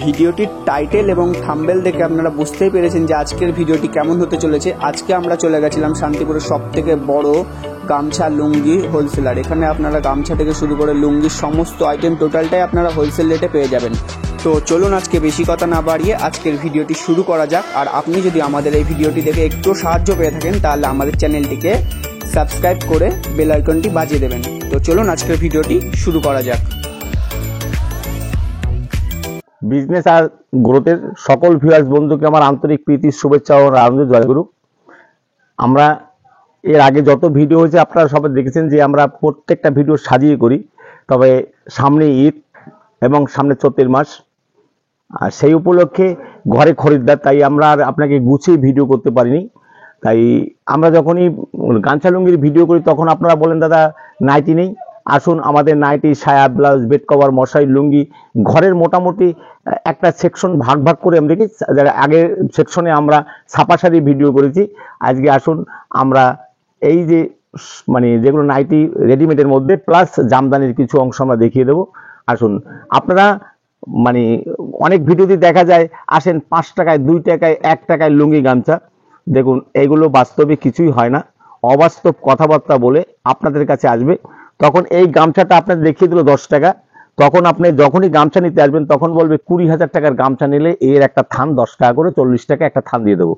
ভিডিওটির টাইটেল এবং থাম্বনেল দেখে আপনারা বুঝতেই পেরেছেন যে আজকের ভিডিওটি কেমন হতে চলেছে। আজকে আমরা চলে গেছিলাম শান্তিপুরের সবথেকে বড় গামছা লুঙ্গি হোলসেলার। এখানে আপনারা গামছা থেকে শুরু করে লুঙ্গির সমস্ত আইটেম টোটালটাই আপনারা হোলসেল রেটে পেয়ে যাবেন। তো চলুন আজকে বেশি কথা না বাড়িয়ে আজকের ভিডিওটি শুরু করা যাক। আর আপনি যদি আমাদের এই ভিডিওটি দেখে একটু সাহায্য পেয়ে থাকেন তাহলে আমাদের চ্যানেলটিকে সাবস্ক্রাইব করে বেল আইকনটি বাজিয়ে দেবেন। তো চলুন আজকের ভিডিওটি শুরু করা যাক। বিজনেস আর গ্রোথের সকল ভিউয়ার্স বন্ধুকে আমার আন্তরিক প্রীতির শুভেচ্ছা ও আনন্দ জয়গুরু। আমরা এর আগে যত ভিডিও হয়েছে আপনারা সবাই দেখেছেন যে আমরা প্রত্যেকটা ভিডিও সাজিয়ে করি, তবে সামনে ঈদ এবং সামনে চৈত্র মাস, আর সেই উপলক্ষে ঘরে খরিদ্দার, তাই আমরা আর আপনাকে গুছিয়ে ভিডিও করতে পারিনি। তাই আমরা যখনই গামছা লুঙ্গির ভিডিও করি তখন আপনারা বলেন দাদা নাইটি নেই, আসুন আমাদের নাইটি, সায়া, ব্লাউজ, বেড কভার, মশারি, লুঙ্গি, ঘরের মোটামুটি একটা সেকশন ভাগ ভাগ করে আমরা দেখি। আগের সেকশনে আমরা ছাপা শাড়ি ভিডিও করেছি, আজকে আসুন আমরা এই যে যেগুলো নাইটি রেডিমেডের মধ্যে প্লাস জামদানির কিছু অংশ আমরা দেখিয়ে দেবো। আসুন আপনারা অনেক ভিডিওতে দেখা যায় আসেন 5 টাকায়, 2 টাকায়, 1 টাকায় লুঙ্গি গামছা। দেখুন এইগুলো বাস্তবে কিছুই হয় না, অবাস্তব কথাবার্তা বলে আপনাদের কাছে আসবে। তখন এই গামছাটা আপনাদের দেখিয়ে দিল 10 টাকা, তখন আপনি যখনই গামছা নিতে আসবেন তখন বলবে 20,000 টাকার গামছা নিলে এর একটা থান 10 টাকা করে, 40 টাকা একটা থান দিয়ে দেবো।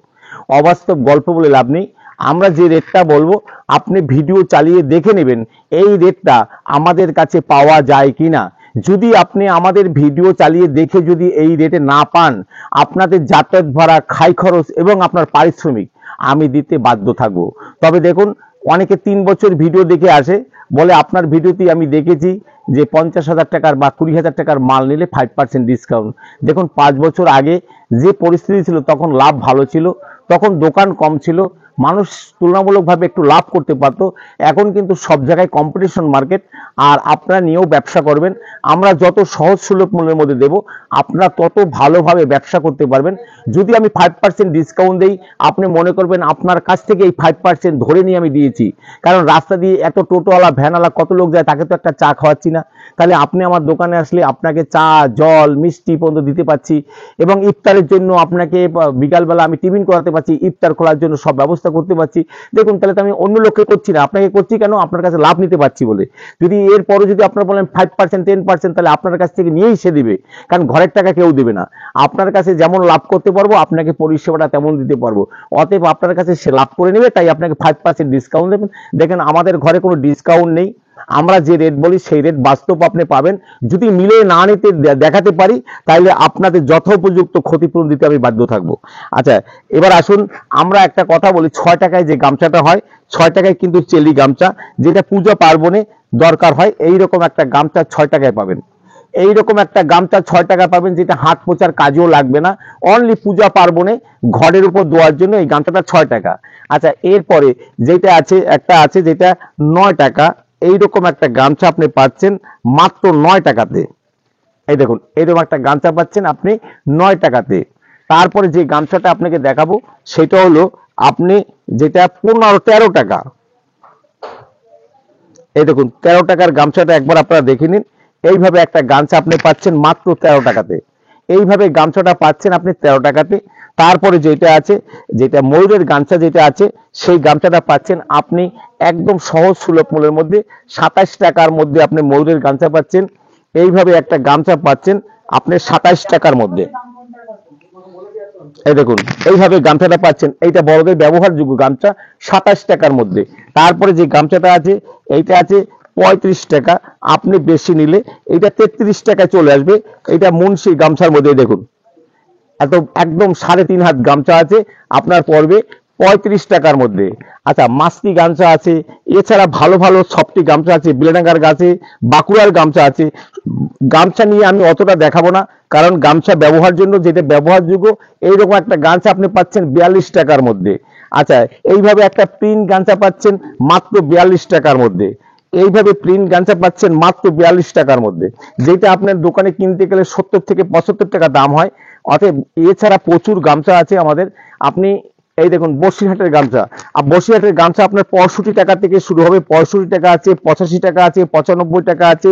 অবাস্তব গল্প বলে লাভ নেই। আমরা যে রেটটা বলবো আপনি ভিডিও চালিয়ে দেখে নেবেন এই রেটটা আমাদের কাছে পাওয়া যায় কিনা। যদি আপনি আমাদের ভিডিও চালিয়ে দেখে যদি এই রেটে না পান, আপনাদের যাতায়াত ভাড়া, খাই খরচ এবং আপনার পারিশ্রমিক আমি দিতে বাধ্য থাকবো। তবে দেখুন অনেকে 3 বছর ভিডিও দেখে আসে, বলে আপনার ভিডিওতে আমি দেখেছি যে 50,000 টাকার বা 20,000 টাকার মাল নিলে 5% ডিসকাউন্ট। দেখুন 5 বছর আগে যে পরিস্থিতি ছিল তখন লাভ ভালো ছিল, তখন দোকান কম ছিল, মানুষ তুলনামূলকভাবে একটু লাভ করতে পারত। এখন কিন্তু সব জায়গায় কম্পিটিশন মার্কেট, আর আপনারা নিয়েও ব্যবসা করবেন। আমরা যত সহজ সুলভ মূল্যের মধ্যে দেব আপনারা তত ভালোভাবে ব্যবসা করতে পারবেন। যদি আমি 5% ডিসকাউন্ট দেই আপনি মনে করবেন আপনার কাছ থেকে এই 5% ধরে নিয়ে আমি দিয়েছি, কারণ রাস্তা দিয়ে এত টোটোওয়ালা, ভ্যানওয়ালা কত লোক যায়, তাকে তো একটা চা খাওয়াচ্ছি না। তাহলে আপনি আমার দোকানে আসলে আপনাকে চা, জল, মিষ্টি পর্যন্ত দিতে পাচ্ছি, এবং ইফতারের জন্য আপনাকে বিকালবেলা আমি টিফিন করাতে পারছি, ইফতার খোলার জন্য সব ব্যবস্থা করতে পারছি। দেখুন তাহলে তো আমি অন্য লোককে করছি না, আপনাকে করছি কেন? আপনার কাছে লাভ নিতে পারছি বলে। যদি এরপরও যদি আপনারা বলেন 5%, 10%, তাহলে আপনার কাছ থেকে নিয়েই সে দিবে, কারণ ঘরের টাকা কেউ দেবে না। আপনার কাছে যেমন লাভ করতে পারবো আপনাকে পরিষেবাটা তেমন দিতে পারবো, অতএব আপনার কাছে সে লাভ করে নেবে, তাই আপনাকে 5% ডিসকাউন্ট দেবেন। দেখেন আমাদের ঘরে কোনো ডিসকাউন্ট নেই, আমরা যে রেট বলি সেই রেট বাস্তব আপনি পাবেন। যদি মিলে না নিতে দেখাতে পারি তাহলে আপনাদের যথোপযুক্ত ক্ষতিপূরণ দিতে আমি বাধ্য থাকবো। আচ্ছা এবার আসুন আমরা একটা কথা বলি, 6 টাকায় যে গামছাটা হয়, 6 টাকায় কিন্তু চেলি গামছা, যেটা পূজা পার্বণে দরকার হয়, এইরকম একটা গামছা 6 টাকায় পাবেন। এইরকম একটা গামছা 6 টাকা পাবেন, যেটা হাত পোছার কাজেও লাগবে না, অনলি পূজা পার্বণে ঘরের উপর দেওয়ার জন্য এই গামছাটা 6 টাকা। আচ্ছা এরপরে যেটা আছে, একটা আছে যেটা 9 টাকা, এইরকম একটা গামছা আপনি পাচ্ছেন মাত্র 9 টাকাতে। এই দেখুন এইরকম একটা গামছা পাচ্ছেন আপনি 9 টাকাতে। তারপরে যে গামছাটা আপনাকে দেখাবো সেটা হলো আপনি যেটা 13 টাকা। এই দেখুন 13 টাকার গামছাটা একবার আপনারা দেখে নিন। এইভাবে একটা গামছা আপনি পাচ্ছেন মাত্র 13 টাকাতে। এইভাবে গামছাটা পাচ্ছেন আপনি 13 টাকাতে। তারপরে যেটা আছে, যেটা ময়ূরের গামছা যেটা আছে, সেই গামছাটা পাচ্ছেন আপনি একদম সহজ সুলভ মূল্যের মধ্যে 27 টাকার মধ্যে আপনি ময়ূরের গামছা পাচ্ছেন। এইভাবে একটা গামছা পাচ্ছেন আপনি 27 টাকার মধ্যে। এই দেখুন এইভাবে গামছাটা পাচ্ছেন, এইটা বড়দের ব্যবহারযোগ্য গামছা 27 টাকার মধ্যে। তারপরে যে গামছাটা আছে এইটা আছে 35 টাকা, আপনি বেশি নিলে এইটা 33 টাকায় চলে আসবে। এইটা মুন্সি গামছার মধ্যে দেখুন এত একদম 3.5 হাত গামছা আছে, আপনার পড়বে 35 টাকার মধ্যে। আচ্ছা মাস্তি গামছা আছে, এছাড়া ভালো ভালো সফটি গামছা আছে, বিলেডাঙ্গার গাছে, বাঁকুড়ার গামছা আছে। গামছা নিয়ে আমি অতটা দেখাবো না, কারণ গামছা ব্যবহার জন্য যেটা ব্যবহারযোগ্য, এইরকম একটা গামছা আপনি পাচ্ছেন 42 টাকার মধ্যে। আচ্ছা এইভাবে একটা প্রিন্ট গামছা পাচ্ছেন মাত্র 42 টাকার মধ্যে। এইভাবে প্রিন্ট গামছা পাচ্ছেন মাত্র 42 টাকার মধ্যে, যেটা আপনার দোকানে কিনতে গেলে 70 থেকে 75 টাকা দাম হয়। অতএব এছাড়া প্রচুর গামছা আছে আমাদের। আপনি এই দেখুন বসিরহাটের গামছা, আর বসিরহাটের গামছা আপনার 65 টাকা থেকে শুরু হবে। 65 টাকা আছে, 85 টাকা আছে, 95 টাকা আছে,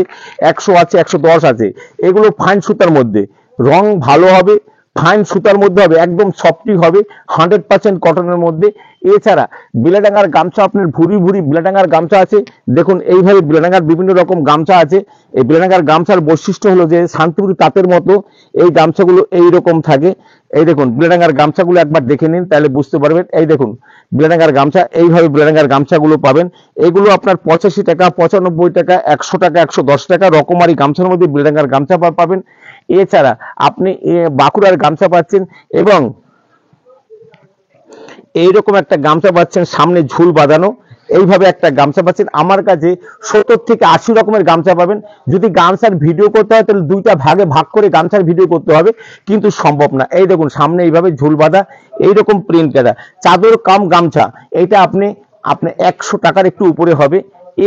100 আছে, 110 আছে। এগুলো ফাইন সুতার মধ্যে রং ভালো হবে, ফাইন সুতার মধ্যে হবে, একদম সফটি হবে, 100% কটনের মধ্যে। এছাড়া বিলাডাঙ্গার গামছা, আপনার ভুরি ভুরি বিলাডাঙ্গার গামছা আছে। দেখুন এইভাবে বিলাডাঙ্গার বিভিন্ন রকম গামছা আছে। এই বিলাডাঙ্গার গামছার বৈশিষ্ট্য হলো যে শান্তিপুরি তাঁতের মতো এই গামছাগুলো এইরকম থাকে। এই দেখুন বিলাডাঙ্গার গামছাগুলো একবার দেখে নিন, তাহলে বুঝতে পারবেন। এই দেখুন বিলাডাঙ্গার গামছা, এইভাবে বিলাডাঙ্গার গামছাগুলো পাবেন। এগুলো আপনার 85 টাকা, 95 টাকা, 100 টাকা, 110 টাকা রকমারি গামছার মধ্যে বিলাডাঙ্গার গামছা পাবেন। এছাড়া আপনি বাঁকুড়ার গামছা পাচ্ছেন এবং এইরকম একটা গামছা পাচ্ছেন সামনে ঝুল বাঁধানো, এইভাবে একটা গামছা পাচ্ছেন। আমার কাছে 70 থেকে 80 রকমের গামছা পাবেন। যদি গামছার ভিডিও করতে হয় তাহলে দুইটা ভাগে ভাগ করে গামছার ভিডিও করতে হবে, কিন্তু সম্ভব না। এই দেখুন সামনে এইভাবে ঝুল বাঁধা, এইরকম প্রিন্ট করা চাদর কাম গামছা, এটা আপনি 100 টাকার একটু উপরে হবে।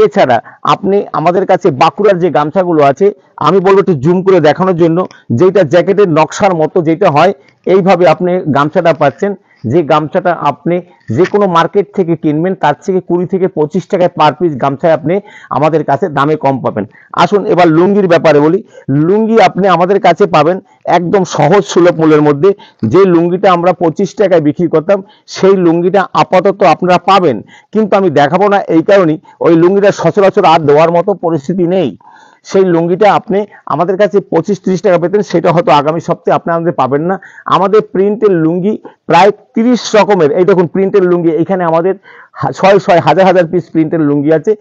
এছাড়া আপনি আমাদের কাছে বাঁকুড়ার যে গামছাগুলো আছে, আমি বলবো একটু জুম করে দেখানোর জন্য, যেটা জ্যাকেটের নকশার মতো যেটা হয়, এইভাবে আপনি গামছাটা পাচ্ছেন। যে গামছাটা আপনি যে কোনো মার্কেট থেকে কিনবেন তার থেকে 20 থেকে 25 টাকায় পার পিস গামছায় আপনি আমাদের কাছে দামে কম পাবেন। আসুন এবার লুঙ্গির ব্যাপারে বলি। লুঙ্গি আপনি আমাদের কাছে পাবেন একদম সহজ সুলভ মূল্যের মধ্যে। যে লুঙ্গিটা আমরা 25 টাকায় বিক্রি করতাম, সেই লুঙ্গিটা আপাতত আপনারা পাবেন, কিন্তু আমি দেখাবো না এই কারণেই, ওই লুঙ্গিটা সচরাচর আর দেওয়ার মতো পরিস্থিতি নেই। সেই লুঙ্গিটা আপনি আমাদের কাছে 25-30 টাকা পেতেন, সেটা হয়তো আগামী সপ্তাহে আপনি আমাদের পাবেন না। আমাদের প্রিন্টের লুঙ্গি প্রায় 30 রকমের, এই দেখুন প্রিন্টের লুঙ্গি, এখানে আমাদের শয় হাজার হাজার পিস প্রিন্টের লুঙ্গি আছে।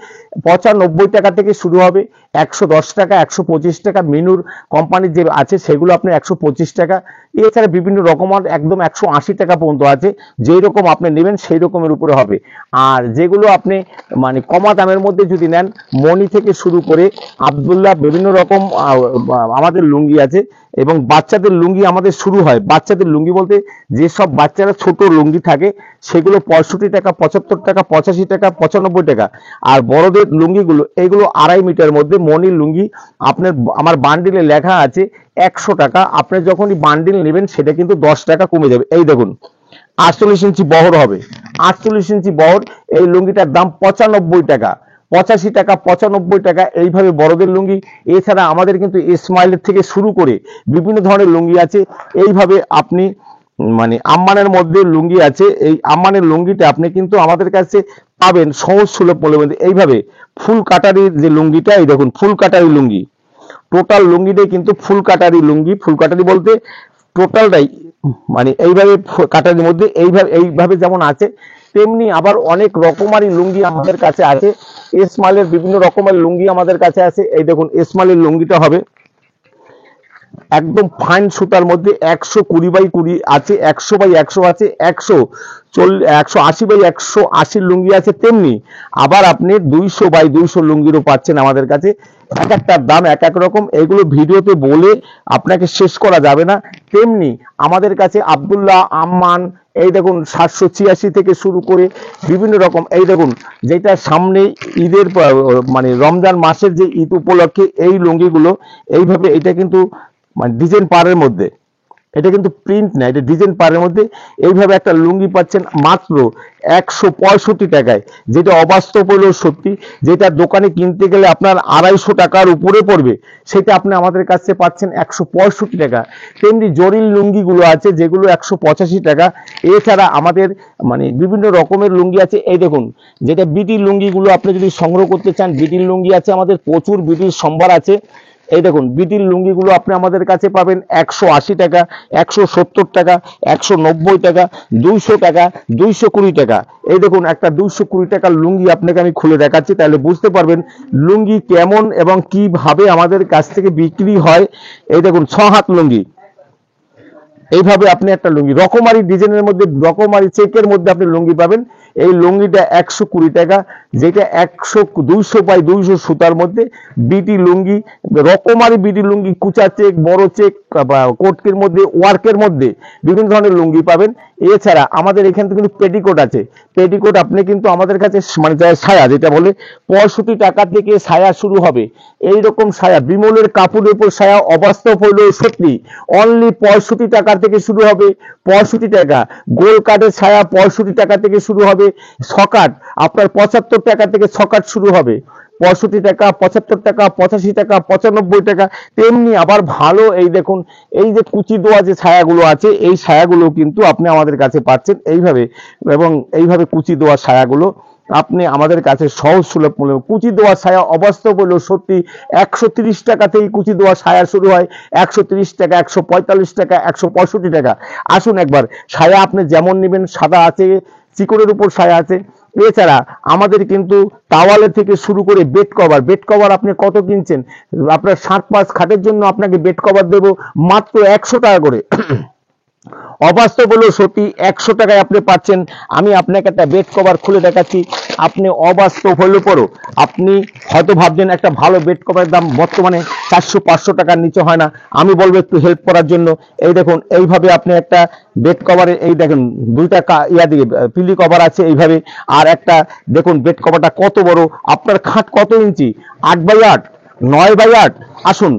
95 টাকা থেকে শুরু হবে, 110 টাকা, 125 টাকা, মিনুর কোম্পানির যে আছে সেগুলো আপনি 125 টাকা। এছাড়া বিভিন্ন রকমের একদম 180 টাকা পর্যন্ত আছে। যেই রকম আপনি নেবেন সেই রকমের উপরে হবে। আর যেগুলো আপনি মানে কমা দামের মধ্যে যদি নেন, মণি থেকে শুরু করে আব্দুল্লাহ বিভিন্ন রকম আমাদের লুঙ্গি আছে। এবং বাচ্চাদের লুঙ্গি আমাদের শুরু হয়, বাচ্চাদের লুঙ্গি বলতে যেসব বাচ্চারা ছোট লুঙ্গি থাকে সেগুলো 65 টাকা, 75 টাকা, 85 টাকা, 95 টাকা। আর বড়দের লুঙ্গিগুলো এইগুলো 2.5 মিটার মধ্যে মণির লুঙ্গি আপনার আমার বান্ডিলে লেখা আছে 100 টাকা। আপনি যখনই বান্ডিল নেবেন সেটা কিন্তু 10 টাকা কমে যাবে। এই দেখুন 48 ইঞ্চি বহর হবে, 48 ইঞ্চি বহর, এই লুঙ্গিটার দাম 95 টাকা, 85 টাকা, 95 টাকা, এইভাবে বড়দের লুঙ্গি। এছাড়া আমাদের কিন্তু ইসমাইলের থেকে শুরু করে বিভিন্ন ধরনের লুঙ্গি আছে। এইভাবে আপনি মানে আম্মানের মধ্যে লুঙ্গি আছে, এই আম্মানের লুঙ্গিটা আপনি কিন্তু আমাদের কাছে পাবেন সহজ সুলভ মূল্যের মধ্যে। এইভাবে ফুল কাটারির যে লুঙ্গিটা, এই দেখুন ফুল কাটারি লুঙ্গি, টোটাল লুঙ্গিটাই কিন্তু ফুল কাটারি লুঙ্গি। ফুল কাটারি বলতে টোটালটাই মানে এইভাবে কাটারির মধ্যে এইভাবে যেমন আছে, তেমনি আবার অনেক রকমারি লুঙ্গি আমাদের কাছে আছে। ইসমাইলের বিভিন্ন রকমের লুঙ্গি আমাদের কাছে আছে। এই দেখুন ইসমাইলের লুঙ্গিটা হবে একদম ফাইন সুতার মধ্যে, 120x20 আছে, 100x100 আছে, 180x180 লুঙ্গি আছে। তেমনি আবার আপনি 200x200 লুঙ্গিরও পাচ্ছেন আমাদের কাছে। এক একটার দাম এক এক রকম, এগুলো ভিডিওতে বলে আপনাকে শেষ করা যাবে না। তেমনি আমাদের কাছে আব্দুল্লাহ, আম্মান, এই দেখুন 786 থেকে শুরু করে বিভিন্ন রকম, এই দেখুন যেটা সামনে ঈদের মানে রমজান মাসের যে ঈদ উপলক্ষে এই লুঙ্গিগুলো এইভাবে, এটা কিন্তু মানে ডিজাইন পাড়ের মধ্যে, এটা কিন্তু প্রিন্ট না, এটা ডিজাইন পাড়ের মধ্যে এইভাবে একটা লুঙ্গি পাচ্ছেন মাত্র 165 টাকায়, যেটা অবাস্তব হলেও সত্যি। যেটা দোকানে কিনতে গেলে আপনার 250 টাকার উপরে পড়বে, সেটা আপনি আমাদের কাছে পাচ্ছেন 165 টাকা। তেমনি জরির লুঙ্গিগুলো আছে যেগুলো 185 টাকা। এছাড়া আমাদের মানে বিভিন্ন রকমের লুঙ্গি আছে। এই দেখুন যেটা বিটির লুঙ্গিগুলো আপনি যদি সংগ্রহ করতে চান, বিটির লুঙ্গি আছে আমাদের প্রচুর, বিটির সম্ভার আছে। এই দেখুন বিটির লুঙ্গিগুলো আপনি আমাদের কাছে পাবেন 180 টাকা, 170 টাকা, 190 টাকা, 200 টাকা, 220 টাকা। এই দেখুন একটা 220 টাকার লুঙ্গি আপনাকে আমি খুলে দেখাচ্ছি, তাহলে বুঝতে পারবেন লুঙ্গি কেমন এবং কিভাবে আমাদের কাছ থেকে বিক্রি হয়। এই দেখুন 6 হাত লুঙ্গি, এইভাবে আপনি একটা লুঙ্গি রকমারি ডিজাইনের মধ্যে, রকমারি চেকের মধ্যে আপনি লুঙ্গি পাবেন। এই লুঙ্গিটা 120 টাকা, যেটা 200x200 সুতার মধ্যে বিটি লুঙ্গি, রকমারি বিটি লুঙ্গি, কুচা চেক, বড় চেক, কোটকের মধ্যে, ওয়ার্কের মধ্যে বিভিন্ন ধরনের লুঙ্গি পাবেন। এছাড়া আমাদের এখান থেকে কিন্তু পেটিকোট আছে। পেটিকোট আপনি কিন্তু আমাদের কাছে মানে সায়া যেটা বলে 65 টাকা থেকে সায়া শুরু হবে। এইরকম সায়া, বিমলের কাপড়ের উপর সায়া, অবাস্তব হলেও সত্যি, অনলি 65 টাকা থেকে শুরু হবে, 65 টাকা। গোল কাঠের ছায়া 65 টাকা থেকে শুরু হবে। সকাট আপনার 75 টাকা থেকে সকাট শুরু হবে। 65 টাকা, 75 টাকা, 85 টাকা, 95 টাকা। তেমনি আবার ভালো এই দেখুন, এই যে কুচি দেওয়া যে ছায়াগুলো আছে, এই ছায়াগুলো কিন্তু আপনি আমাদের কাছে পাচ্ছেন এইভাবে, এবং এইভাবে কুচি দেওয়া ছায়াগুলো আপনি আমাদের কাছে সহজ সুলভ মূল্যে। কুচি দেওয়া ছায়া অবাস্তব হলেও সত্যি 130 টাকা থেকে কুচি দেওয়া ছায়া শুরু হয়, 130 টাকা, 145 টাকা, 165 টাকা। আসুন একবার, ছায়া আপনি যেমন নেবেন, সাদা আছে, চিকনের উপর ছায়া আছে। এছাড়া আমাদের কিন্তু তাওয়ালে থেকে শুরু করে বেড কভার আপনি কত কিনছেন? আপনার 7-5 খাটের জন্য আপনাকে বেড কভার দেবো মাত্র 100 টাকা করে। অবাস্তব হলেও সত্যি 100 টাকায় আপনি পাচ্ছেন। আমি আপনাকে একটা বেড কভার খুলে দেখাচ্ছি, আপনি অবাস্তব হলেও পরও আপনি হয়তো ভাবছেন একটা ভালো বেড কভারের দাম বর্তমানে 400-500 টাকার নিচে হয় না। আমি বলবো একটু হেল্প করার জন্য, এই দেখুন এইভাবে আপনি একটা বেড কভারে, এই দেখেন দুইটা দিকে পিলি কভার আছে এইভাবে, আর একটা দেখুন বেড কভারটা কত বড়। আপনার খাট কত ইঞ্চি? 8x8, 9x8। আসুন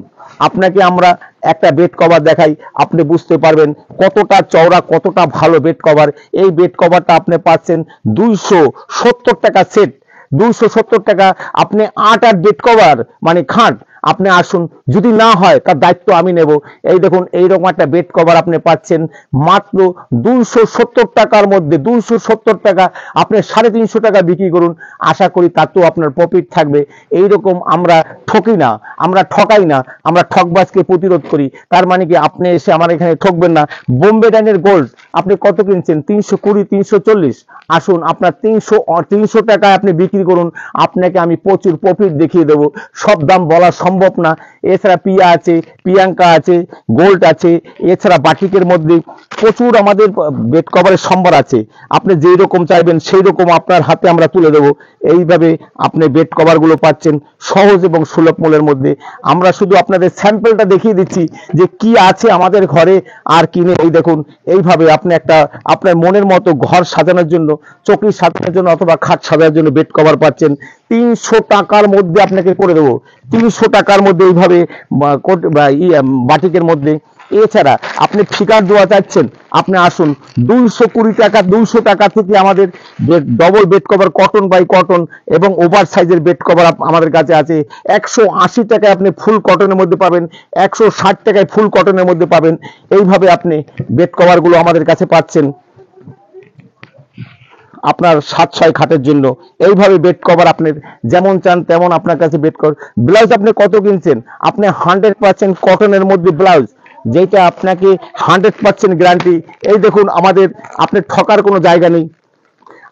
আপনাকে আমরা একটা বেড কভার দেখাই, আপনি বুঝতে পারবেন কতটা চওড়া, কতটা ভালো বেড কভার। এই বেড কভারটা আপনি পাচ্ছেন 270 টাকা সেট, 270 টাকা। আপনি 8 বেড কভার মানে খাট, আপনি আসুন, যদি না হয় তার দায়িত্ব আমি নেব। এই দেখুন এইরকম একটা বেড কভার আপনি পাচ্ছেন মাত্র 270 টাকার মধ্যে। 270 টাকা, আপনি 350 টাকা বিক্রি করুন, আশা করি তাতেও আপনার প্রফিট থাকবে। এইরকম আমরা ঠকি না, আমরা ঠকাই না, আমরা ঠকবাজকে প্রতিরোধ করি। তার মানে কি আপনি এসে আমার এখানে ঠকবেন না। বোম্বে ডাইনের গোল্ড আপনি কত কিনছেন? 320, 340। আসুন আপনার 300 টাকায় আপনি বিক্রি করুন, আপনাকে আমি প্রচুর প্রফিট দেখিয়ে দেবো। সব দাম বলা সম্ভব না। এছাড়া পিয়া আছে, প্রিয়াঙ্কা আছে, গোল্ড আছে, এছাড়া বাটিকের মধ্যে প্রচুর আমাদের বেড কভারের সম্ভার আছে। আপনি যেই রকম চাইবেন সেই রকম আপনার হাতে আমরা তুলে দেবো। এইভাবে আপনি বেড কভার গুলো পাচ্ছেন সহজ এবং সুলভ মূল্যের মধ্যে। আমরা শুধু আপনাদের স্যাম্পলটা দেখিয়ে দিচ্ছি যে কি আছে আমাদের ঘরে আর কিনে। এই দেখুন এইভাবে আপনি একটা আপনার মনের মতো ঘর সাজানোর জন্য, চৌকি সাজানোর জন্য অথবা খাট সাজানোর জন্য বেড কভার পাচ্ছেন 300 টাকার মধ্যে আপনাকে করে দেবো। 300 টাকার মধ্যে এইভাবে বাটিকের মধ্যে। এছাড়া আপনি ফিকার দেওয়া চাচ্ছেন, আপনি আসুন 220 টাকা, 200 টাকা থেকে আমাদের double bed cover cotton by cotton এবং ওভার সাইজের বেড কভার আমাদের কাছে আছে। 180 টাকায় আপনি ফুল কটনের মধ্যে পাবেন, 160 টাকায় ফুল কটনের মধ্যে পাবেন। এইভাবে আপনি বেড কভার গুলো আমাদের কাছে পাচ্ছেন আপনার 7-6 খাটের জন্য। এইভাবে বেড কভার আপনি যেমন চান তেমন আপনার কাছে বেড কভার। ব্লাউজ আপনি কত কিনছেন? আপনি 100% কটনের মধ্যে ব্লাউজ, যেটা আপনাকে 100% গ্যারান্টি। এই দেখুন আমাদের, আপনি ঠকার কোনো জায়গা নেই।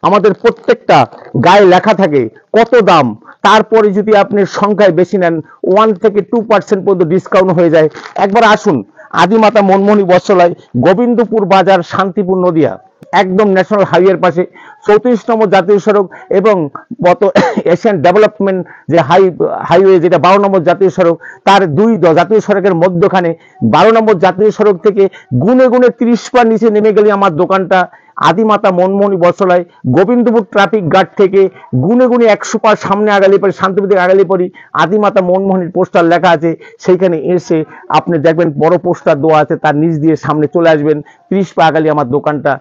আমাদের প্রত্যেকটা গায়ে লেখা থাকে কত দাম, তারপরে যদি আপনি সংখ্যায় বেশি নেন 1 থেকে 2% পর্যন্ত ডিসকাউন্ট হয়ে যায়। একবার আসুন, আদিমাতা মনমোহনী বস্ত্রালয়, গোবিন্দপুর বাজার, শান্তিপুর, নদিয়া, একদম ন্যাশনাল হাইওয়ের পাশে, 34 নম্বর জাতীয় সড়ক এবং এশিয়ান ডেভেলপমেন্ট যে হাইওয়ে, যেটা 12 নম্বর জাতীয় সড়ক, তার 2 জাতীয় সড়কের মধ্যখানে 12 নম্বর জাতীয় সড়ক থেকে গুনে গুনে 30 পা নিচে নেমে গেলে আমার দোকানটা। আদিমাতা মনমোহনী বস্ত্রালয়, গোবিন্দপুর ট্রাফিক গার্ড থেকে গুনে গুনে 100 পা সামনে আগালে পরে, শান্তিপুর থেকে আগালে পরে আদিমাতা মনমোহনীর পোস্টার লেখা আছে। সেইখানে এসে আপনি দেখবেন বড় পোস্টার দেওয়া আছে, তার নিচ দিয়ে সামনে চলে আসবেন, 30 পা আগালে আমার দোকানটা।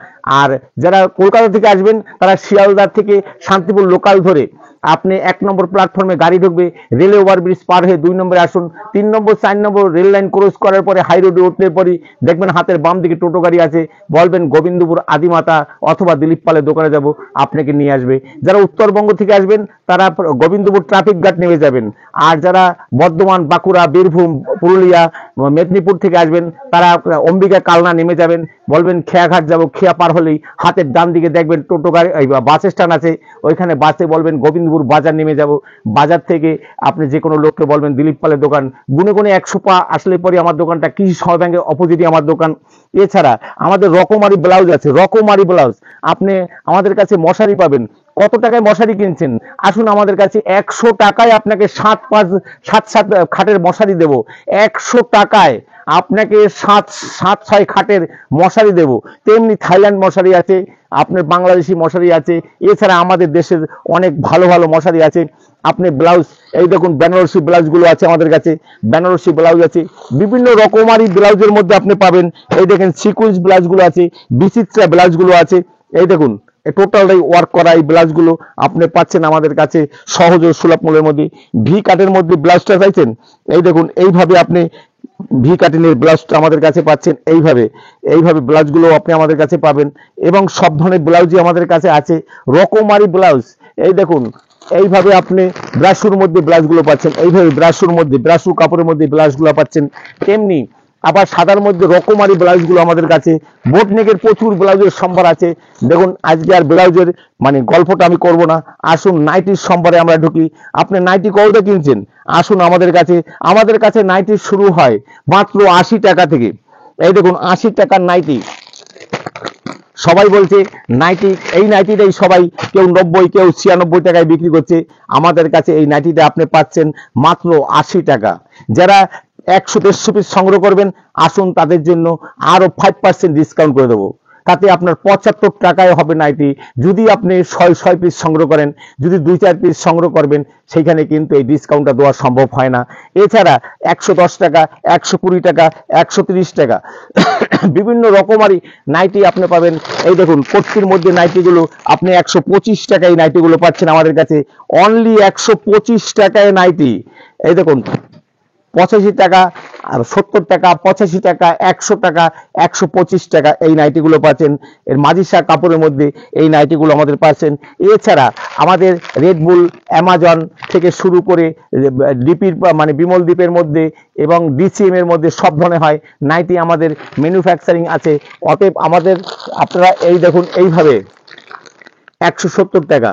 আর যারা কলকাতা থেকে আসবেন তারা শিয়ালদা থেকে শান্তিপুর লোকাল ধরে আপনি 1 নম্বর প্ল্যাটফর্মে গাড়ি ঢুকবে, রেল ওভারব্রিজ পার হয়ে 2 নম্বরে আসুন। 3 নম্বর 4 নম্বর রেল লাইন ক্রস করার পরে হাই রোডে উঠলে পরে দেখবেন হাতের বাম দিকে টোটো গাড়ি আছে, বলবেন গোবিন্দপুর আদিমাতা অথবা দিলীপ পালের দোকানে যাব, আপনাকে নিয়ে আসবে। যারা উত্তরবঙ্গ থেকে আসবেন তারা গোবিন্দপুর ট্রাফিক গার্ড নেমে যাবেন। আর যারা বর্ধমান, বাঁকুড়া, বীরভূম, পুরুলিয়া, মেদিনীপুর থেকে আসবেন তারা অম্বিকা কালনা নেমে যাবেন, বলবেন খেয়াঘাট যাব। খেয়া পার হলেই হাতের ডান দিকে দেখবেন টোটো গাড়ি, বাস স্ট্যান্ড আছে, ওইখানে বাসে বলবেন গোবিন্দপুর বাজার নেমে যাব। বাজার থেকে আপনি যে কোনো লোককে বলবেন দিলীপ পালের দোকান। গুনে গুনে 100 পা আসলে পরে আমার দোকানটা কৃষি সহ ব্যাংকের অপোজিটে আমার দোকান। এছাড়া আমাদের রকমারি ব্লাউজ আছে, রকমারি ব্লাউজ আপনি আমাদের কাছে। মশারি পাবেন, কত টাকায় মশারি কিনছেন? আসুন আমাদের কাছে 100 টাকায় আপনাকে 7 খাটের মশারি দেব। 100 টাকায় আপনাকে 7-6 খাটের মশারি দেব। তেমনি থাইল্যান্ড মশারি আছে, আপনার বাংলাদেশি মশারি আছে, এছাড়া আমাদের দেশের অনেক ভালো ভালো মশারি আছে। আপনি ব্লাউজ, এই দেখুন বেনারসি ব্লাউজগুলো আছে আমাদের কাছে, বেনারসি ব্লাউজ আছে, বিভিন্ন রকমারি ব্লাউজের মধ্যে আপনি পাবেন। এই দেখেন সিকুয়েন্স ব্লাউজগুলো আছে, বিচিত্রা ব্লাউজগুলো আছে। এই দেখুন টোটালটাই ওয়ার্ক করা এই ব্লাউজগুলো আপনি পাচ্ছেন আমাদের কাছে সহজ ও সুলভ মূল্যের মধ্যে। ভি কাটের মধ্যে ব্লাউজটা চাইছেন, এই দেখুন এইভাবে আপনি ভি কাটিংয়ের ব্লাউজটা আমাদের কাছে পাচ্ছেন। এইভাবে ব্লাউজগুলো আপনি আমাদের কাছে পাবেন এবং সব ধরনের ব্লাউজই আমাদের কাছে আছে। রকমারি ব্লাউজ, এই দেখুন এইভাবে আপনি ব্রাশুর মধ্যে ব্লাউজগুলো পাচ্ছেন, এইভাবে ব্রাশু কাপড়ের মধ্যে ব্লাউজগুলো পাচ্ছেন। তেমনি আবার সাদার মধ্যে রকমারি ব্লাউজগুলো আমাদের কাছে, বোটনেকের প্রচুর ব্লাউজের সম্ভার আছে। দেখুন আজকে আর ব্লাউজের গল্পটা আমি করব না, আসুন নাইটির সম্ভারে আমরা ঢুকি। আপনি নাইটি কতটা কিনছেন, আসুন আমাদের কাছে নাইটি শুরু হয় মাত্র 80 টাকা থেকে। এই দেখুন 80 টাকার নাইটি। সবাই বলছে নাইটি, এই নাইটিটাই সবাই কেউ 90 কেউ 96 টাকায় বিক্রি করছে। আমাদের কাছে এই নাইটিটা আপনি পাচ্ছেন মাত্র 80 টাকা। যারা 100-150 পিস সংগ্রহ করবেন, আসুন তাদের জন্য আরো 5% ডিসকাউন্ট করে দেবো। তাতে আপনার 75 টাকায় হবে নাইটি। যদি আপনি 6 পিস সংগ্রহ করেন, যদি 2-4 পিস সংগ্রহ করবেন, সেইখানে কিন্তু এই ডিসকাউন্টটা দেওয়া সম্ভব হয় না। এছাড়া 110 টাকা, 120 টাকা, 130 টাকা বিভিন্ন রকমারি নাইটি আপনি পাবেন। এই দেখুন কোটির মধ্যে নাইটিগুলো আপনি 125 টাকায় নাইটিগুলো পাচ্ছেন আমাদের কাছে। অনলি 125 টাকায় নাইটি। এই দেখুন 85 টাকা আর 70 টাকা, 85 টাকা, 100 টাকা, 125 টাকা এই নাইটিগুলো পাচ্ছেন। এর মাজিসা কাপড়ের মধ্যে এই নাইটিগুলো আমাদের পাচ্ছেন। এছাড়া আমাদের রেডবুল, অ্যামাজন থেকে শুরু করে ডিপির বিমল দ্বীপের মধ্যে এবং ডিসিএম এর মধ্যে সব ধরনের হয় নাইটি আমাদের ম্যানুফ্যাকচারিং আছে। অতএব আপনারা এই দেখুন এইভাবে 170 টাকা,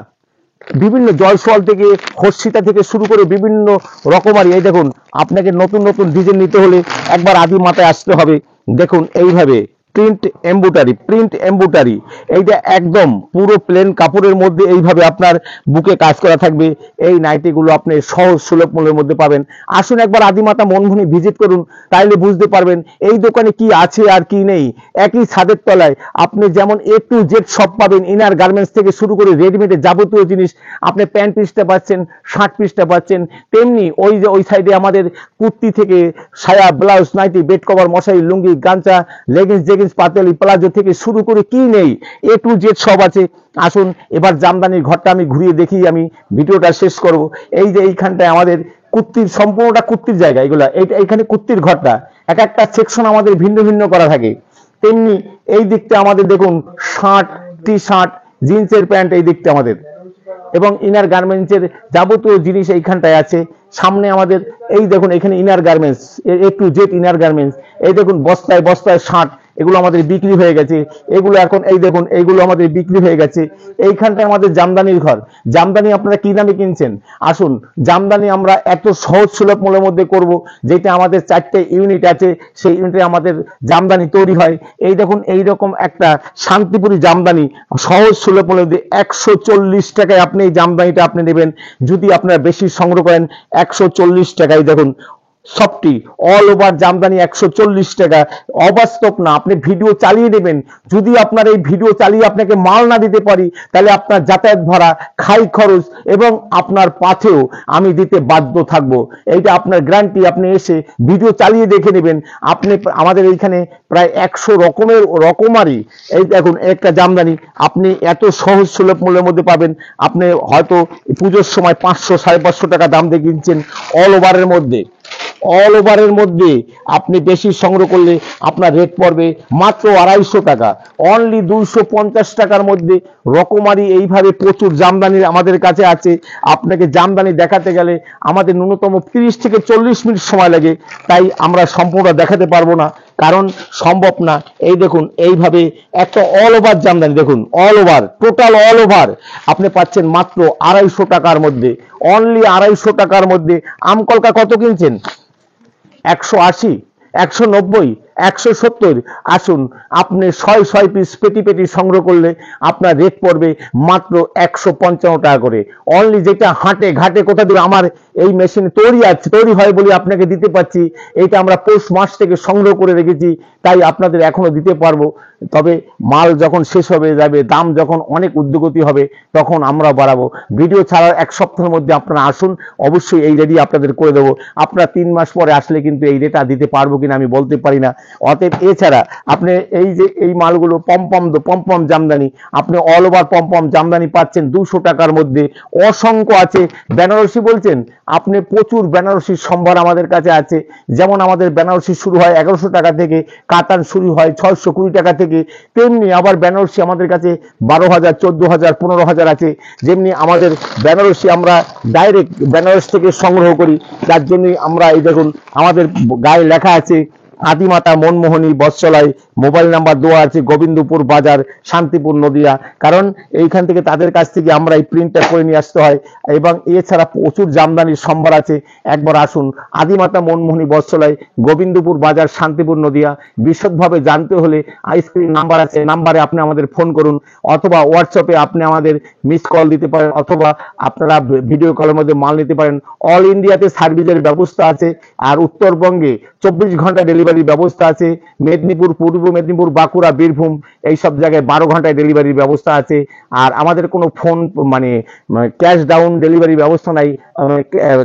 বিভিন্ন জয়সওয়াল থেকে হর্ষিতা থেকে শুরু করে বিভিন্ন রকমারি। এই দেখুন আপনাকে নতুন নতুন ডিজাইন নিতে হলে একবার আদি মাথায় আসতে হবে। দেখুন এইভাবে প্রিন্ট এমব্রয়ডারি, এইটা একদম পুরো প্লেন কাপড়ের মধ্যে এইভাবে আপনার বুকে কাজ করা থাকবে। এই নাইটিগুলো আপনি সহজ সুলভ মূল্যের মধ্যে পাবেন। আসুন একবার আদিমাতা মনভূমি ভিজিট করুন, তাইলে বুঝতে পারবেন এই দোকানে কি আছে আর কি নেই। একই ছাদের তলায় আপনি যেমন A to Z সব পাবেন, ইনার গার্মেন্টস থেকে শুরু করে রেডিমেডের যাবতীয় জিনিস। আপনি প্যান্ট পিসটা পাচ্ছেন, শার্ট পিসটা পাচ্ছেন। তেমনি ওই সাইডে আমাদের কুর্তি থেকে সায়া, ব্লাউজ, নাইটি, বেড কভার, মশারি, লুঙ্গি, গামছা, লেগিংস, পাতালি, প্লাজো থেকে শুরু করে কি নেই A to Z সব আছে। আসুন এবার জামদানির ঘরটা আমি ঘুরিয়ে দেখি, আমি ভিডিওটা শেষ করব। এই যে এইখানটায় আমাদের কুর্তির, সম্পূর্ণটা কুর্তির জায়গা। এইখানে কুর্তির ঘরটা এক একটা সেকশন আমাদের ভিন্ন ভিন্ন করা থাকে। তেমনি এই দিকটা আমাদের দেখুন শার্ট, টি শার্ট, জিন্সের প্যান্ট এই দিকটা আমাদের, এবং ইনার গার্মেন্টসের যাবতীয় জিনিস এইখানটায় আছে। সামনে আমাদের এই দেখুন এখানে inner garments, A to Z inner garments. এই দেখুন বস্তায় বস্তায় শার্ট, এগুলো আমাদের বিক্রি হয়ে গেছে। এগুলো এখন এই দেখুন এইগুলো আমাদের বিক্রি হয়ে গেছে। এইখানটায় আমাদের জামদানির ঘর। জামদানি আপনারা কি দামে কিনছেন, আসুন জামদানি আমরা এত সহজ সুলভ মূল্যের মধ্যে করব, যেটা আমাদের 4টে ইউনিট আছে, সেই ইউনিটে আমাদের জামদানি তৈরি হয়। এই দেখুন এইরকম একটা শান্তিপুরি জামদানি সহজ সুলভ মূল্যে 140 টাকায় আপনি এই জামদানিটা আপনি নেবেন। যদি আপনারা বেশি সংগ্রহ করেন 140 টাকায়। দেখুন সবটি অল ওভার জামদানি 140 টাকা। অবাস্তব না, আপনি ভিডিও চালিয়ে নেবেন। যদি আপনার এই ভিডিও চালিয়ে আপনাকে মাল না দিতে পারি, তাহলে আপনার যাতায়াত ভাড়া, খাই খরচ এবং আপনার পাথেও আমি দিতে বাধ্য থাকব। এইটা আপনার গ্যারান্টি। আপনি এসে ভিডিও চালিয়ে দেখে নেবেন। আপনি আমাদের এইখানে প্রায় 100 রকমারি এই দেখুন একটা জামদানি আপনি এত সহজ সুলভ মূল্যের মধ্যে পাবেন। আপনি হয়তো পুজোর সময় 500-550 টাকা দাম দিয়ে কিনছেন। অল ওভারের মধ্যে আপনি বেশি সংগ্রহ করলে আপনার রেট পড়বে মাত্র 250 টাকা। অনলি 250 টাকার মধ্যে রকমারি এইভাবে প্রচুর জামদানি আমাদের কাছে আছে। আপনাকে জামদানি দেখাতে গেলে আমাদের ন্যূনতম 30 থেকে 40 মিনিট সময় লাগে, তাই আমরা সম্পূর্ণ দেখাতে পারবো না, কারণ সম্ভব না। এই দেখুন এইভাবে একটা অল ওভার জামদানি, দেখুন টোটাল অল ওভার আপনি পাচ্ছেন মাত্র 250 টাকার মধ্যে। অনলি 250 টাকার মধ্যে। আমকলকা কত কিনছেন, 180, 190, 170। আসুন আপনি 6 পিস পেটি সংগ্রহ করলে আপনার রেট পড়বে মাত্র 155 টাকা করে। অনলি যেটা হাটে ঘাটে কোথা দূর, আমার এই মেশিন তৈরি হয় বলে আপনাকে দিতে পারছি। এইটা আমরা পৌষ মাস থেকে সংগ্রহ করে রেখেছি, তাই আপনাদের এখনো দিতে পারবো। তবে মাল যখন শেষ হবে যাবে, দাম যখন অনেক ঊর্ধ্বগতি হবে, তখন আমরা বাড়াবো। ভিডিও ছাড়ার 1 সপ্তাহের মধ্যে আপনারা আসুন, অবশ্যই এই রেডি আপনাদের করে দেবো। আপনারা 3 মাস পরে আসলে কিন্তু এই রেটটা দিতে পারবো কিনা আমি বলতে পারি না। অতএব এছাড়া আপনি এই যে এই মালগুলো পম্পম জামদানি, আপনি অল ওভার পম্পম জামদানি পাচ্ছেন 200 টাকার মধ্যে। অসংখ্য আছে। বেনারসি বলছেন, আপনি প্রচুর বেনারসির সম্ভার আমাদের কাছে আছে। যেমন আমাদের বেনারসি শুরু হয় 1100 টাকা থেকে, কাতান শুরু হয় 620 টাকা থেকে, তেমনি আবার বেনারসি আমাদের কাছে 12,000, 14,000, 15,000 আছে। যেমনি আমাদের বেনারসি আমরা ডাইরেক্ট বেনারস থেকে সংগ্রহ করি, যার জন্যই আমরা এই দেখুন আমাদের গায়ে লেখা আছে আদিমাতা মনমোহনী বৎসলায়, মোবাইল নাম্বার দেওয়া আছে, গোবিন্দপুর বাজার, শান্তিপুর নদিয়া। কারণ এইখান থেকে তাদের কাছ থেকে আমরা এই প্রিন্টটা করে নিয়ে আসতে হয়। এবং এছাড়া প্রচুর জামদানির সম্ভার আছে। একবার আসুন, আদিমাতা মনমোহনী বৎসলায়, গোবিন্দপুর বাজার, শান্তিপুর নদিয়া। বিশদভাবে জানতে হলে স্ক্রিন নাম্বার আছে, নাম্বারে আপনি আমাদের ফোন করুন, অথবা হোয়াটসঅ্যাপে আপনি আমাদের মিস কল দিতে পারেন, অথবা আপনারা ভিডিও কলের মধ্যে মাল নিতে পারেন। অল ইন্ডিয়াতে সার্ভিসের ব্যবস্থা আছে, আর উত্তরবঙ্গে 24 ঘন্টা ডেলিভারির ব্যবস্থা আছে। মেদিনীপুর, পূর্ব মেদিনীপুর, বাঁকুড়া, বীরভূম এইসব জায়গায় 12 ঘন্টায় ডেলিভারির ব্যবস্থা আছে। আর আমাদের কোনো ফোন মানে ক্যাশ ডাউন ডেলিভারির ব্যবস্থা নাই।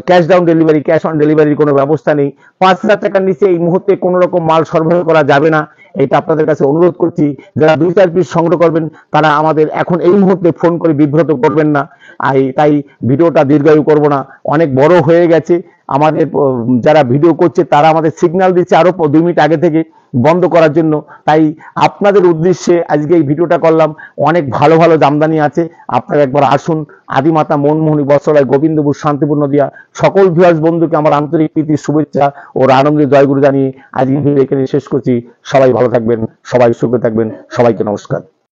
Cash down delivery, cash on ডেলিভারির কোনো ব্যবস্থা নেই। 5,000 টাকার নিচে এই মুহূর্তে কোনো রকম মাল সরবরাহ করা যাবে না। এটা আপনাদের কাছে অনুরোধ করছি। যারা 2-4 পিস সংগ্রহ করবেন তারা আমাদের এখন এই মুহূর্তে ফোন করে বিব্রত করবেন না। তাই ভিডিওটা দীর্ঘায়ু করব না, অনেক বড় হয়ে গেছে। আমাদের যারা ভিডিও করছে তারা আমাদের সিগন্যাল দিচ্ছে আরো 2 মিনিট আগে থেকে বন্ধ করার জন্য। তাই আপনাদের উদ্দেশ্যে আজকে এই ভিডিওটা করলাম। অনেক ভালো ভালো জামদানি আছে, আপনারা একবার আসুন। আদিমাতা মনমোহনী বৎসলায়, গোবিন্দপুর, শান্তিপুর নদিয়া। সকল ভিউয়ার্স বন্ধুকে আমার আন্তরিক প্রীতি, শুভেচ্ছা ও আনন্দের জয়গুরু জানিয়ে আজকে ভিডিও এখানে শেষ করছি। সবাই ভালো থাকবেন, সবাই সুখে থাকবেন, সবাইকে নমস্কার।